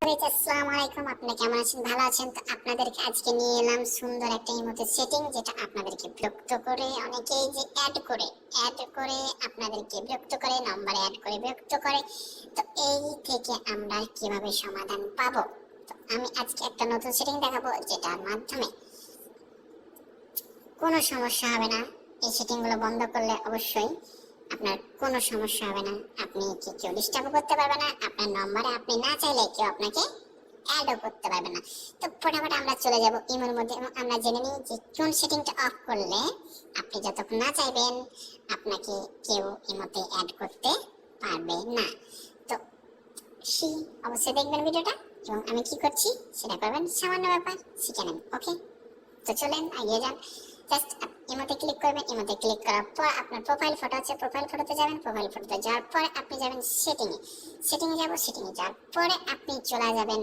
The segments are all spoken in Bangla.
আসসালামু আলাইকুম। আপনারা কেমন আছেন? ভালো আছেন? তো আপনাদেরকে আজকে নিয়ে এলাম সুন্দর একটা ইমোতে সেটিং, যেটা আপনাদেরকে বিরক্ত করে, অনেকেই যে অ্যাড করে আপনাদেরকে বিরক্ত করে, নম্বরে অ্যাড করে বিরক্ত করে। তো এই থেকে আমরা কিভাবে সমাধান পাবো? তো আমি আজকে একটা নতুন সেটিং দেখাবো, যেটার মাধ্যমে কোনো সমস্যা হবে না। এই সেটিং গুলো বন্ধ করলে অবশ্যই আপনার কোনো সমস্যা হবে না। আপনি কেউ ডিস্টার্ব করতে পারবে না, আপনার নম্বরে আপনি না চাইলে কেউ আপনাকে অ্যাডও করতে পারবে না। তো ফটাফট আমরা চলে যাব ইমোর মধ্যে এবং আমরা জেনে নিই যে কোন সেটিংটা অফ করলে আপনি যতক্ষণ না চাইবেন আপনাকে কেউ ইমোতে অ্যাড করতে পারবে না। তো অবশ্যই দেখবেন ভিডিওটা, এবং আমি কি করছি সেটা করবেন, সামান্য ব্যাপার শিখে নেন। ওকে, তো চলেন এগিয়ে যান। জাস্ট ইমোতে ক্লিক করবেন। ইমোতে ক্লিক করার পর আপনার প্রোফাইল ফটো আছে, প্রোফাইল ফটোতে যাবেন। প্রোফাইল ফটোতে যাওয়ার পরে আপনি যাবেন সেটিংয়ে যাওয়ার পরে আপনি চলে যাবেন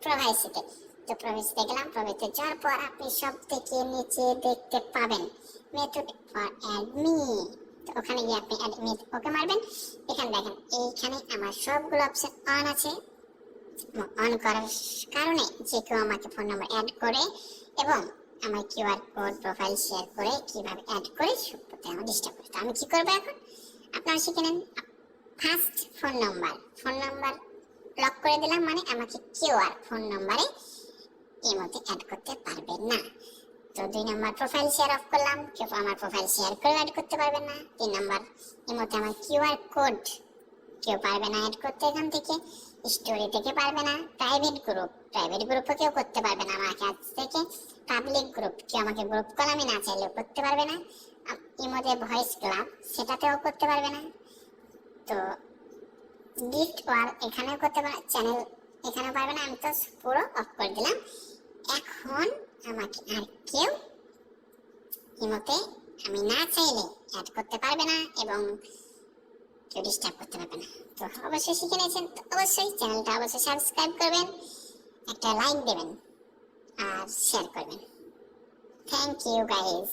প্রাইভেসিতে। তো প্রাইভেসিতে গেলাম। প্রাইভেসিতে যাওয়ার পর আপনি সব থেকে নিচে দেখতে পাবেন মেথড ফর অ্যাডমি। তো ওখানে গিয়ে আপনি অ্যাডমি ওকে মারবেন। এখানে দেখেন, এইখানে আমার সবগুলো অপশন অন আছে। অন করার কারণে যে কেউ আমাকে ফোন নাম্বার অ্যাড করে এবং আমার কিউআর কোড প্রোফাইল শেয়ার করে কিভাবে অ্যাড করে সত্যি আমার ডিস্টার্ব করে। তো আমি কি করবো এখন, আপনারা শিখে নেন। ফার্স্ট ফোন নাম্বার লক করে দিলাম, মানে আমাকে কেউ আর ফোন নাম্বারে এর মধ্যে অ্যাড করতে পারবে না। তো 2 নাম্বার প্রোফাইল শেয়ার অফ করলাম, কেউ আমার প্রোফাইল শেয়ার করে অ্যাড করতে পারবে না। 3 নাম্বার এর মধ্যে আমার কিউআর কোড কেউ পারবে না অ্যাড করতে, এখান থেকে স্টোরি থেকে পারবে না। প্রাইভেট গ্রুপও কেউ করতে পারবে না আমার কাছ থেকে। পাবলিক গ্রুপ কেউ আমাকে গ্রুপ কলামে না চাইলেও করতে পারবে না। ইমোতে ভয়েস ক্লাব সেটাতেও করতে পারবে না। তো গিফট ওয়াল এখানেও করতে পারবে, চ্যানেল এখানেও পারবে না। আমি তো পুরো অফ করে দিলাম। এখন আমাকে আর কেউ ইমোতে আমি না চাইলে অ্যাড করতে পারবে না এবং কেউ ডিস্টার্ব করতে পারবে না। তো অবশ্যই শিখে নিয়েছেন। তো অবশ্যই চ্যানেলটা অবশ্যই সাবস্ক্রাইব করবেন, একটা লাইক দেবেন আর শেয়ার করবেন। Thank you guys.